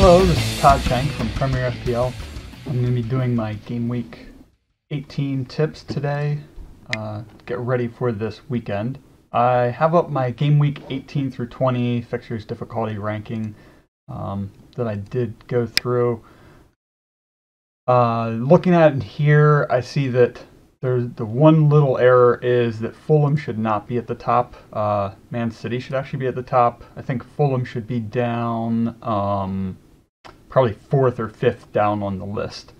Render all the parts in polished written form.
Hello, this is Todd Shank from Premier FPL. I'm going to be doing my Game Week 18 tips today. Get ready for this weekend. I have up my Game Week 18 through 20 fixtures difficulty ranking that I did go through. Looking at it here, I see that there's the one little error is that Fulham should not be at the top. Man City should actually be at the top. I think Fulham should be down probably 4th or 5th down on the list.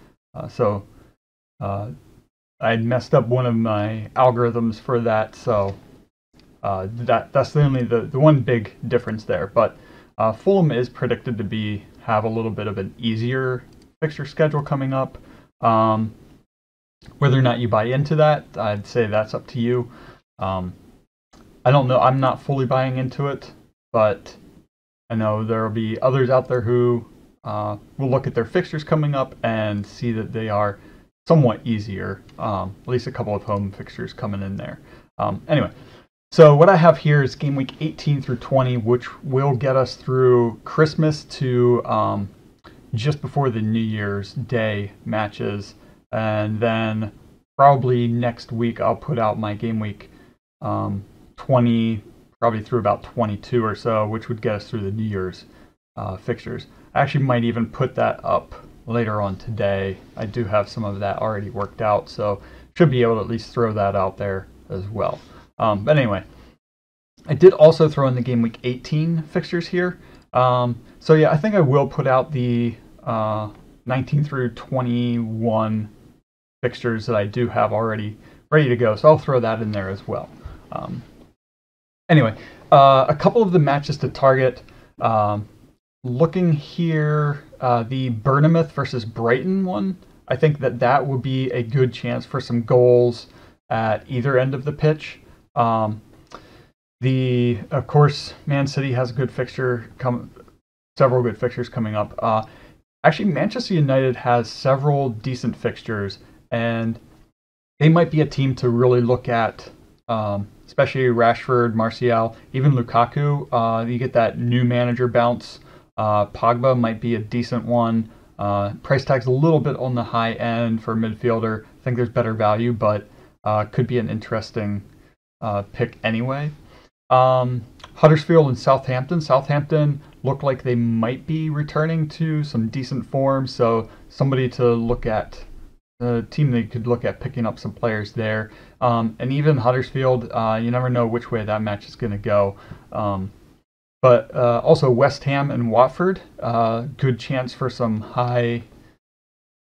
I messed up one of my algorithms for that, so that's the one big difference there. But Fulham is predicted to have a little bit of an easier fixture schedule coming up. Whether or not you buy into that, I'd say that's up to you. I don't know. I'm not fully buying into it, but I know there will be others out there who will look at their fixtures coming up and see that they are somewhat easier. At least a couple of home fixtures coming in there. Anyway, so what I have here is Game Week 18 through 20, which will get us through Christmas to just before the New Year's Day matches. And then probably next week I'll put out my Game Week 20, probably through about 22 or so, which would get us through the New Year's fixtures. I actually might even put that up later on today. I do have some of that already worked out, so should be able to at least throw that out there as well. But anyway, I did also throw in the Game Week 18 fixtures here. So yeah, I think I will put out the 19 through 21 fixtures that I do have already ready to go, so I'll throw that in there as well. Anyway, a couple of the matches to target. Looking here, the Bournemouth versus Brighton one, I think that would be a good chance for some goals at either end of the pitch. Of course, Man City has a good fixture, several good fixtures coming up. Actually, Manchester United has several decent fixtures, and they might be a team to really look at, especially Rashford, Martial, even Lukaku. You get that new manager bounce. Pogba might be a decent one. Price tag's a little bit on the high end for midfielder. I think there's better value, but could be an interesting pick anyway. Huddersfield and Southampton. Southampton look like they might be returning to some decent form, so somebody to look at, a team that you could look at picking up some players there. And even Huddersfield, you never know which way that match is going to go. But also West Ham and Watford, good chance for some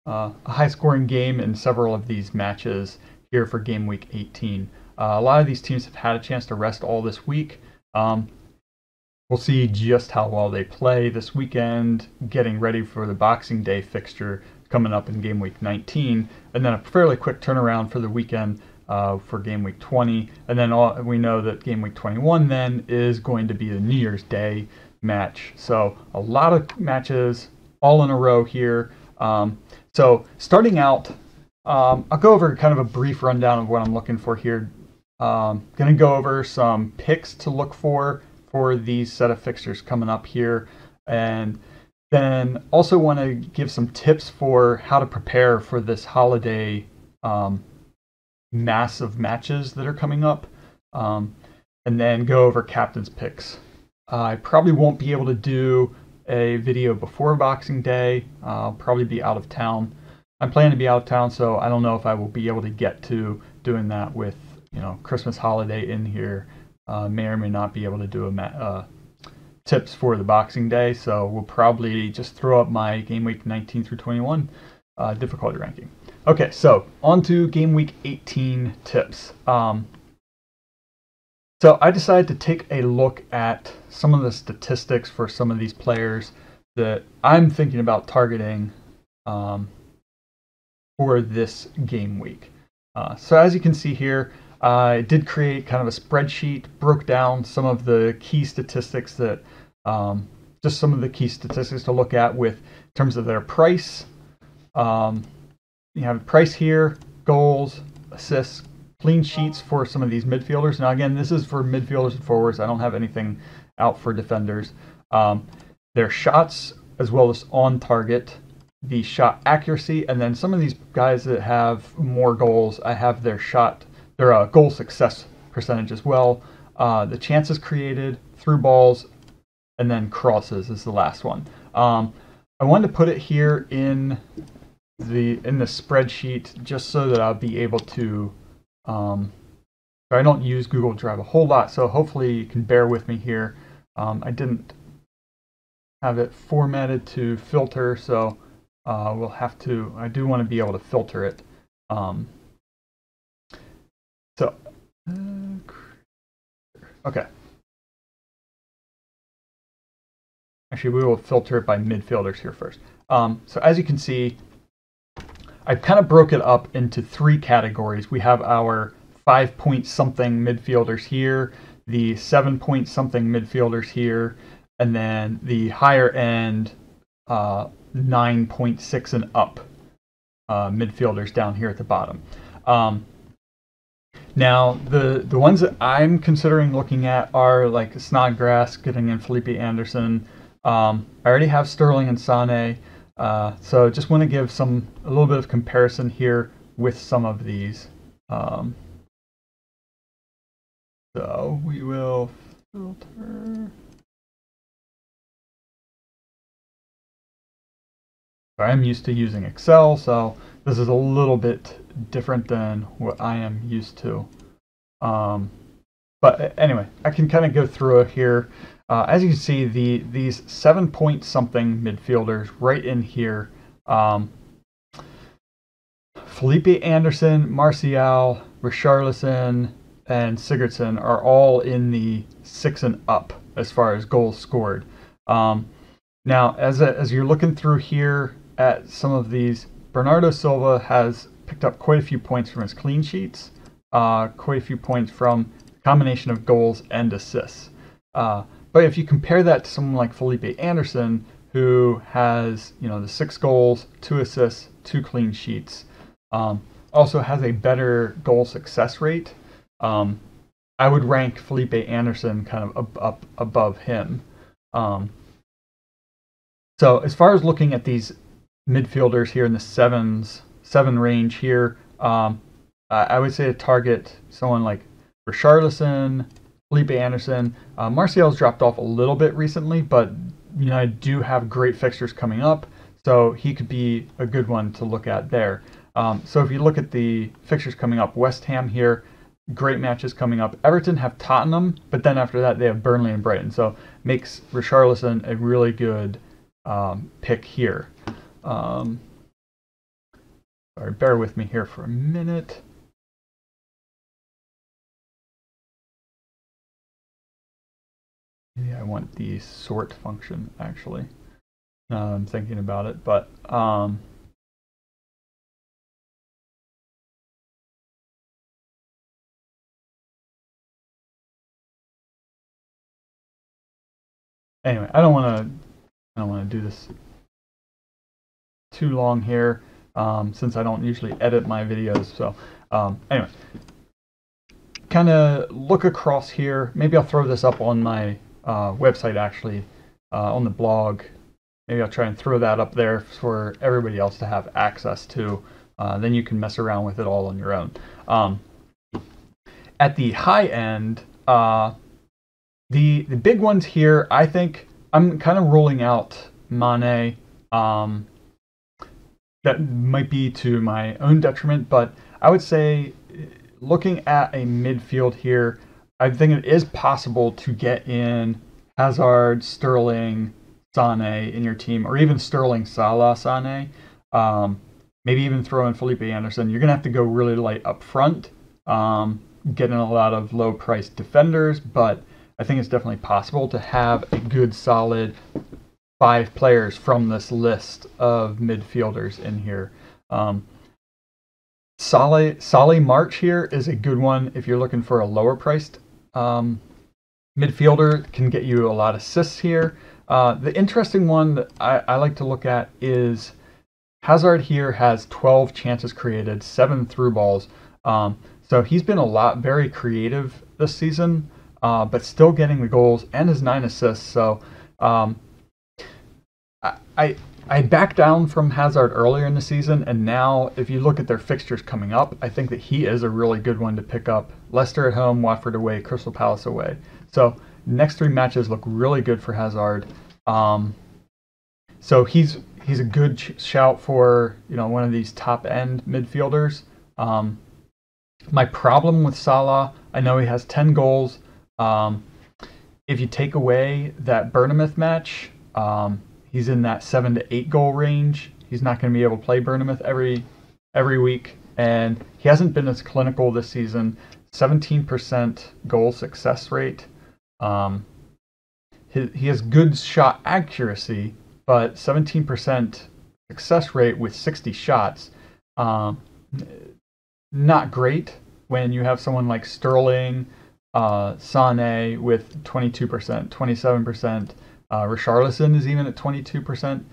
high-scoring game in several of these matches here for Game Week 18. A lot of these teams have had a chance to rest all this week. We'll see just how well they play this weekend, getting ready for the Boxing Day fixture coming up in Game Week 19, and then a fairly quick turnaround for the weekend for Game Week 20, and then we know that Game Week 21 then is going to be the New Year's Day match. So a lot of matches all in a row here. So starting out, I'll go over kind of a brief rundown of what I'm looking for here. Going to go over some picks to look for these set of fixtures coming up here, and then also want to give some tips for how to prepare for this holiday massive matches that are coming up, and then go over captain's picks. I probably won't be able to do a video before Boxing Day. I'll probably be out of town. I'm planning to be out of town, so I don't know if I will be able to get to doing that with Christmas holiday in here. May or may not be able to do tips for the Boxing Day, so we'll probably just throw up my Game Week 19 through 21 difficulty ranking. Okay, so on to Game Week 18 tips. So I decided to take a look at some of the statistics for some of these players that I'm thinking about targeting for this game week. So as you can see here, I did create kind of a spreadsheet, broke down some of the key statistics that, just some of the key statistics to look at in terms of their price. You have price here, goals, assists, clean sheets for some of these midfielders. Now again, this is for midfielders and forwards. I don't have anything out for defenders. Their shots as well as on target, the shot accuracy, and then some of these guys that have more goals, I have their goal success percentage as well. The chances created, through balls, and then crosses is the last one. I wanted to put it here in the spreadsheet just so that I'll be able to. I don't use Google Drive a whole lot, so hopefully you can bear with me here. I didn't have it formatted to filter, so we'll have to. I do want to be able to filter it. Okay. Actually, we will filter it by midfielders here first. So as you can see, I kind of broke it up into 3 categories. We have our 5-point-something midfielders here, the 7-point-something midfielders here, and then the higher-end 9.6 and up midfielders down here at the bottom. Now, the ones that I'm considering looking at are like Snodgrass, getting in Felipe Anderson. I already have Sterling and Sané, so just want to give a little bit of comparison here with some of these. So we will filter. I'm used to using Excel, so this is a little bit different than what I am used to. But anyway, I can kind of go through it here. As you can see, these 7-point-something midfielders right in here, Felipe Anderson, Martial, Richarlison, and Sigurdsson are all in the 6 and up as far as goals scored. Now, as you're looking through here at some of these, Bernardo Silva has picked up quite a few points from his clean sheets, quite a few points from a combination of goals and assists. But if you compare that to someone like Felipe Anderson, who has the 6 goals, 2 assists, 2 clean sheets, also has a better goal success rate, I would rank Felipe Anderson kind of up above him. So as far as looking at these midfielders here in the 7 range here, I would say to target someone like Richarlison, Felipe Anderson. Martial's dropped off a little bit recently, but I do have great fixtures coming up, so he could be a good one to look at there. So if you look at the fixtures coming up, West Ham here, great matches coming up. Everton have Tottenham, but then after that they have Burnley and Brighton, so makes Richarlison a really good pick here. Sorry, bear with me here for a minute. Maybe I want the sort function, actually. Now I'm thinking about it, but anyway, I don't want to do this too long here, since I don't usually edit my videos. So anyway, kind of look across here. Maybe I'll throw this up on my website, actually, on the blog. Maybe I'll try and throw that up there for everybody else to have access to. Then you can mess around with it all on your own. At the high end, the big ones here, I think I'm kind of ruling out Mane. That might be to my own detriment, but I would say looking at a midfield here, I think it is possible to get in Hazard, Sterling, Sané in your team, or even Sterling, Salah, Sané. Maybe even throw in Felipe Anderson. You're going to have to go really light up front, get in a lot of low-priced defenders, but I think it's definitely possible to have a good, solid 5 players from this list of midfielders in here. Solly March here is a good one if you're looking for a lower priced midfielder. Can get you a lot of assists here. The interesting one that I like to look at is Hazard here has 12 chances created, 7 through balls. So he's been very creative this season, but still getting the goals and his 9 assists. So I I backed down from Hazard earlier in the season, and now if you look at their fixtures coming up, I think that he is a really good one to pick up. Leicester at home, Watford away, Crystal Palace away. So next 3 matches look really good for Hazard. So he's a good shout for one of these top end midfielders. My problem with Salah, I know he has 10 goals. If you take away that Bournemouth match, he's in that 7 to 8 goal range. He's not going to be able to play Bournemouth every week, and he hasn't been as clinical this season. 17% goal success rate. He has good shot accuracy, but 17% success rate with 60 shots. Not great when you have someone like Sterling, Sané with 22%, 27%. Richarlison is even at 22%.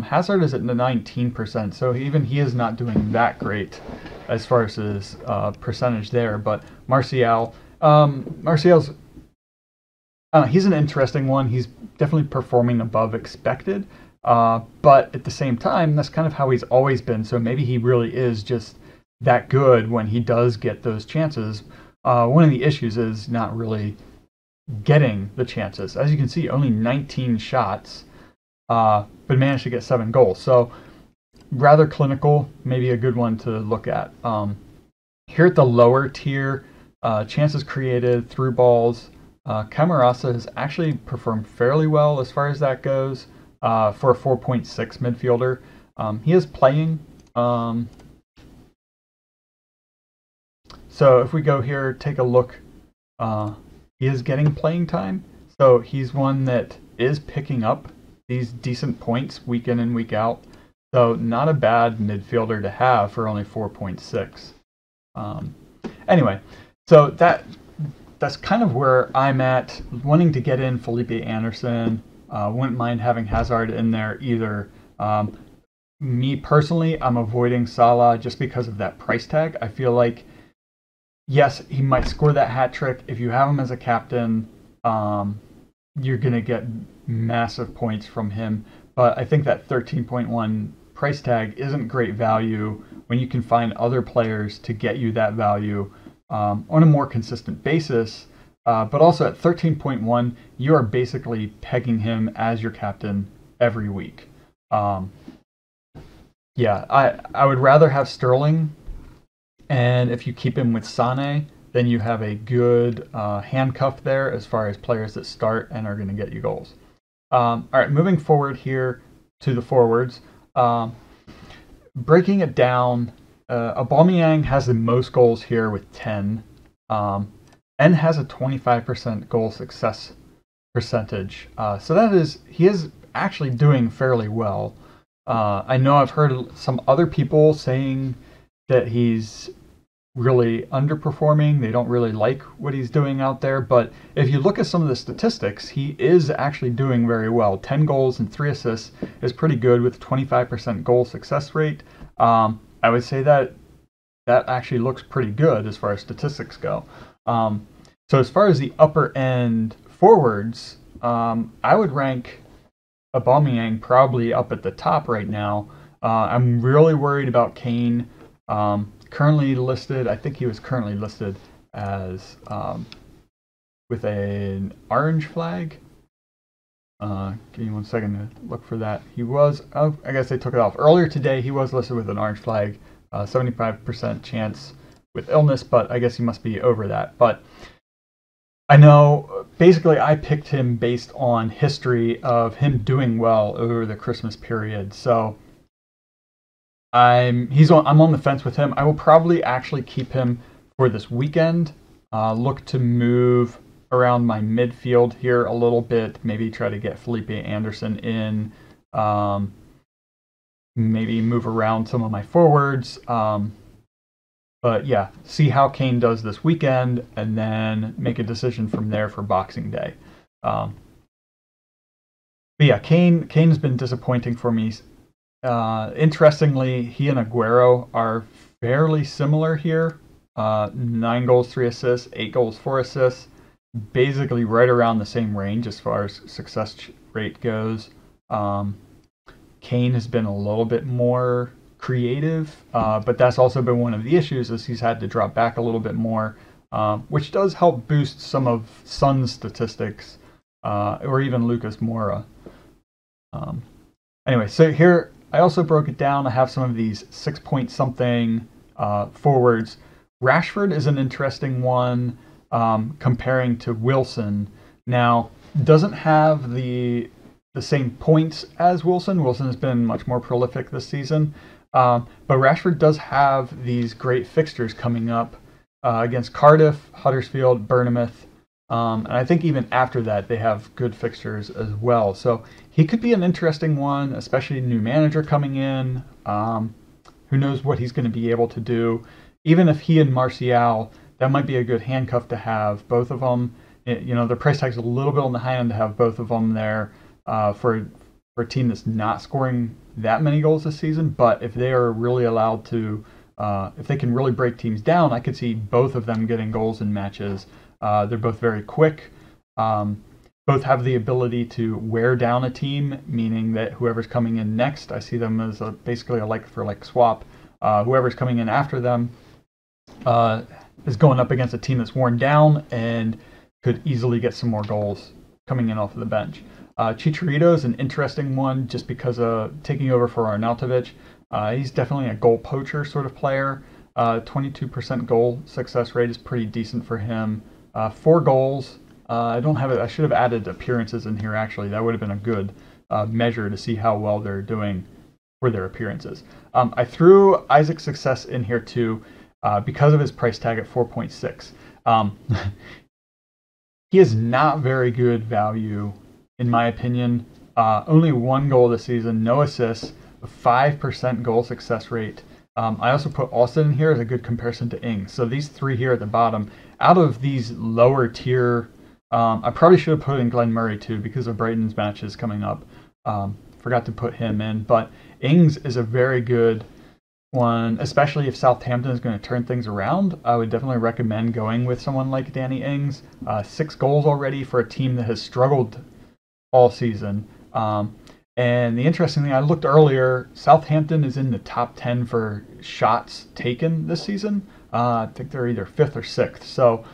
Hazard is at 19%, so even he is not doing that great as far as his percentage there. But Martial's he's an interesting one. He's definitely performing above expected, but at the same time, that's kind of how he's always been. So maybe he really is just that good when he does get those chances. One of the issues is not really getting the chances. As you can see, only 19 shots, but managed to get 7 goals. So rather clinical, maybe a good one to look at. Here at the lower tier, chances created, through balls, Camarasa has actually performed fairly well as far as that goes for a 4.6 midfielder. He is playing. So if we go here, take a look, he is getting playing time. So he's one that is picking up these decent points week in and week out. So not a bad midfielder to have for only 4.6. Anyway, so that's kind of where I'm at, wanting to get in Felipe Anderson. Wouldn't mind having Hazard in there either. Me personally, I'm avoiding Salah just because of that price tag. I feel like, yes, he might score that hat trick. If you have him as a captain, you're going to get massive points from him. But I think that 13.1 price tag isn't great value when you can find other players to get you that value on a more consistent basis. But also at 13.1, you are basically pegging him as your captain every week. Yeah, I would rather have Sterling, and if you keep him with Sané, then you have a good handcuff there as far as players that start and are going to get you goals. All right, moving forward here to the forwards. Breaking it down, Aubameyang has the most goals here with 10, and has a 25% goal success percentage. So that is, he is actually doing fairly well. I know I've heard some other people saying that he's really underperforming. They don't really like what he's doing out there. But if you look at some of the statistics, he is actually doing very well. 10 goals and 3 assists is pretty good with 25% goal success rate. I would say that actually looks pretty good as far as statistics go. So as far as the upper end forwards, I would rank Aubameyang probably up at the top right now. I'm really worried about Kane. Currently listed, I think he was currently listed as with an orange flag. Give me 1 second to look for that. He was, oh, I guess they took it off. Earlier today, he was listed with an orange flag, 75% chance with illness, but I guess he must be over that. But I know, basically, I picked him based on history of him doing well over the Christmas period. So I'm on the fence with him. I will probably actually keep him for this weekend. Look to move around my midfield here a little bit. Maybe try to get Felipe Anderson in. Maybe move around some of my forwards. But yeah, see how Kane does this weekend, and then make a decision from there for Boxing Day. But yeah, Kane has been disappointing for me. Interestingly, he and Aguero are fairly similar here. 9 goals, 3 assists, 8 goals, 4 assists. Basically right around the same range as far as success rate goes. Kane has been a little bit more creative, but that's also been one of the issues, is he's had to drop back a little bit more, which does help boost some of Son's statistics, or even Lucas Moura. Anyway, so here I also broke it down. I have some of these 6-point-something forwards. Rashford is an interesting one, comparing to Wilson. Now, doesn't have the same points as Wilson. Wilson has been much more prolific this season. But Rashford does have these great fixtures coming up against Cardiff, Huddersfield, Bournemouth. And I think even after that, they have good fixtures as well. So he could be an interesting one, especially a new manager coming in. Who knows what he's going to be able to do. Even if he and Martial, that might be a good handcuff to have. Both of them, their price tag's a little bit on the high end to have both of them there for a team that's not scoring that many goals this season. But if they are really allowed to, if they can really break teams down, I could see both of them getting goals in matches. They're both very quick. Both have the ability to wear down a team, meaning that whoever's coming in next, I see them as basically a like-for-like swap. Whoever's coming in after them is going up against a team that's worn down and could easily get some more goals coming in off of the bench. Chicharito is an interesting one just because of taking over for Arnautovic. He's definitely a goal poacher sort of player. 22% goal success rate is pretty decent for him. 4 goals. I don't have it. I should have added appearances in here, actually. That would have been a good measure to see how well they're doing for their appearances. I threw Isaac's success in here too because of his price tag at 4.6. He is not very good value, in my opinion. Only 1 goal this season, no assists, a 5% goal success rate. I also put Austin in here as a good comparison to Ings. So these 3 here at the bottom, out of these lower tier, I probably should have put in Glenn Murray too because of Brighton's matches coming up. Forgot to put him in, but Ings is a very good one, especially if Southampton is going to turn things around. I would definitely recommend going with someone like Danny Ings. 6 goals already for a team that has struggled all season. And the interesting thing, I looked earlier, Southampton is in the top 10 for shots taken this season. I think they're either 5th or 6th. So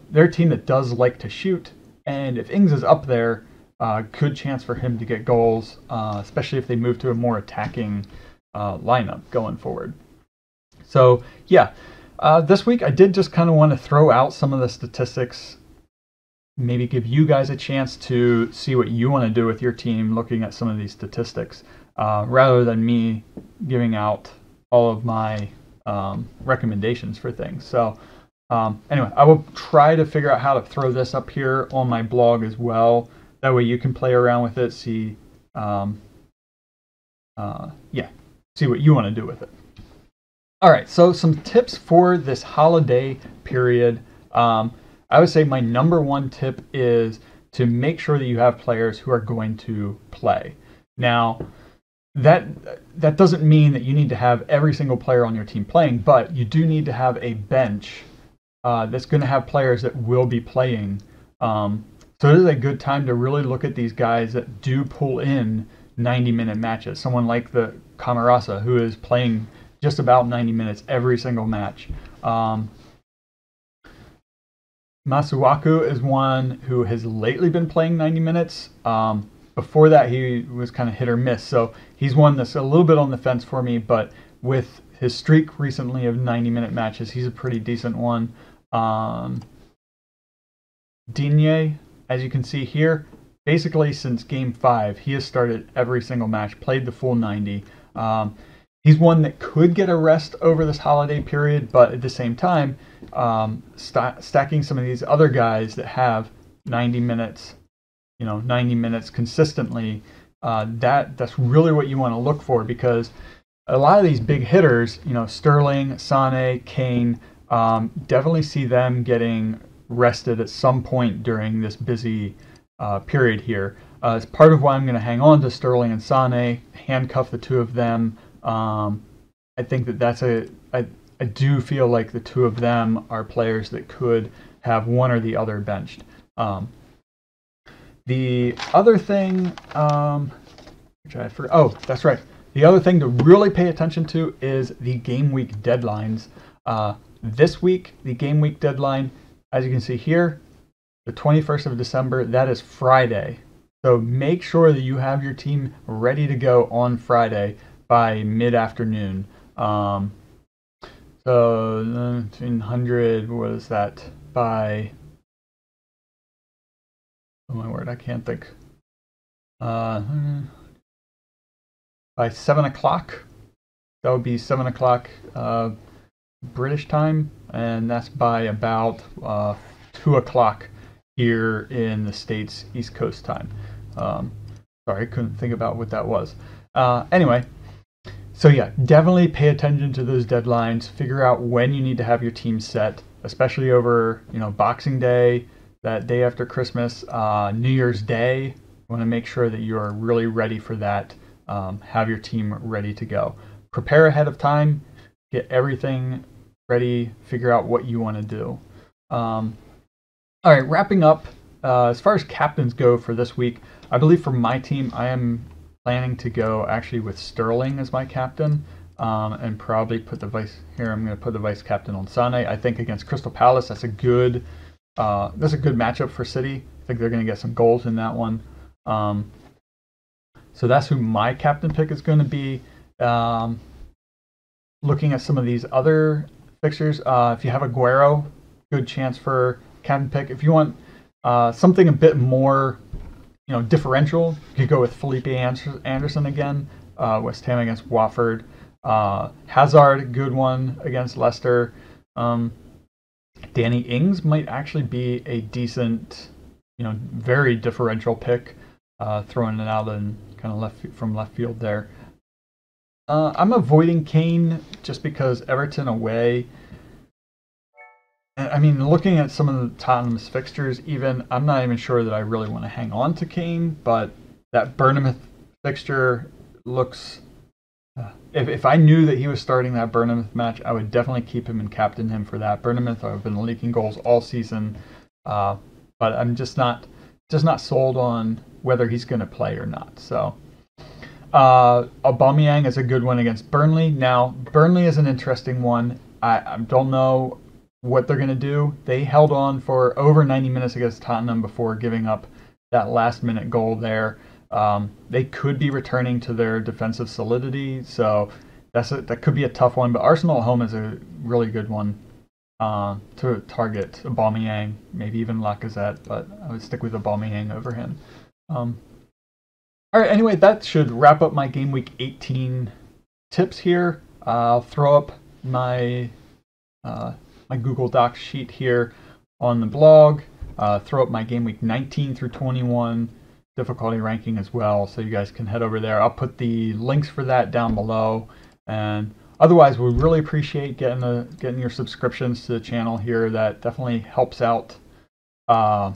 they're a team that does like to shoot. And if Ings is up there, good chance for him to get goals, especially if they move to a more attacking lineup going forward. So yeah, this week I did just kind of want to throw out some of the statistics, maybe give you guys a chance to see what you want to do with your team looking at some of these statistics, rather than me giving out all of my recommendations for things. So anyway, I will try to figure out how to throw this up here on my blog as well. That way you can play around with it, see what you want to do with it. All right, so some tips for this holiday period. I would say my number 1 tip is to make sure that you have players who are going to play. Now, that doesn't mean that you need to have every single player on your team playing, but you do need to have a bench that's going to have players that will be playing. So it is a good time to really look at these guys that do pull in 90-minute matches. Someone like the Camarasa, who is playing just about 90 minutes every single match. Masuaku is one who has lately been playing 90 minutes. Before that, he was kind of hit or miss. So he's one that's a little bit on the fence for me, but with his streak recently of 90-minute matches, he's a pretty decent one. Digne, as you can see here, basically since Game 5, he has started every single match, played the full 90. He's one that could get a rest over this holiday period, but at the same time, stacking some of these other guys that have 90 minutes, 90 minutes consistently, that's really what you want to look for, because a lot of these big hitters, Sterling, Sane, Kane, definitely see them getting rested at some point during this busy period here. As part of why I'm going to hang on to Sterling and Sane, handcuff the 2 of them. I think I do feel like the 2 of them are players that could have one or the other benched. The other thing, I which I forgot. Oh, that's right. The other thing to really pay attention to is the game week deadlines. This week, the game week deadline, as you can see here, the 21st of December, that is Friday. So make sure that you have your team ready to go on Friday by mid-afternoon. So 1900 was that by, oh my word, I can't think. By 7 o'clock. That would be 7 o'clock British time, and that's by about 2 o'clock here in the States, East Coast time. Sorry, I couldn't think about what that was. Anyway, so yeah, definitely pay attention to those deadlines. Figure out when you need to have your team set, especially over, Boxing Day, that day after Christmas, New Year's Day. You want to make sure that you are really ready for that. Have your team ready to go. Prepare ahead of time. Get everything ready. Figure out what you want to do. All right, wrapping up. As far as captains go for this week, I believe for my team, I am planning to go actually with Sterling as my captain, and probably put the vice here. I'm going to put the vice captain on Sane. I think against Crystal Palace, that's a good matchup for City. I think they're going to get some goals in that one. So that's who my captain pick is going to be. Looking at some of these other fixtures, if you have Aguero, good chance for captain pick. If you want something a bit more, differential, you could go with Felipe Anderson again. West Ham against Watford. Hazard, good one against Leicester. Danny Ings might actually be a decent, very differential pick. Throwing it out in kind of from left field there. I'm avoiding Kane just because Everton away. I mean, looking at some of the Tottenham's fixtures, even I'm not even sure that I really want to hang on to Kane. But that Bournemouth fixture looks. If I knew that he was starting that Bournemouth match, I would definitely keep him and captain him for that. Bournemouth have been leaking goals all season, but I'm just not sold on whether he's going to play or not. So Aubameyang is a good one against Burnley. Now, Burnley is an interesting one. I don't know what they're going to do. They held on for over 90 minutes against Tottenham before giving up that last-minute goal there. They could be returning to their defensive solidity, so that could be a tough one. But Arsenal at home is a really good one to target Aubameyang, maybe even Lacazette, but I would stick with Aubameyang over him. All right, anyway, that should wrap up my Game Week 18 tips here. I'll throw up my my Google Docs sheet here on the blog. Throw up my Game Week 19 through 21 difficulty ranking as well, so you guys can head over there. I'll put the links for that down below. And otherwise, we really appreciate getting your subscriptions to the channel here. That definitely helps out. The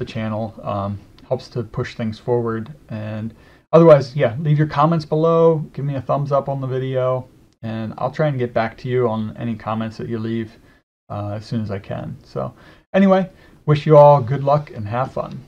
channel. Helps to push things forward. And otherwise, yeah, leave your comments below. Give me a thumbs up on the video, and I'll try and get back to you on any comments that you leave as soon as I can. So anyway, wish you all good luck and have fun.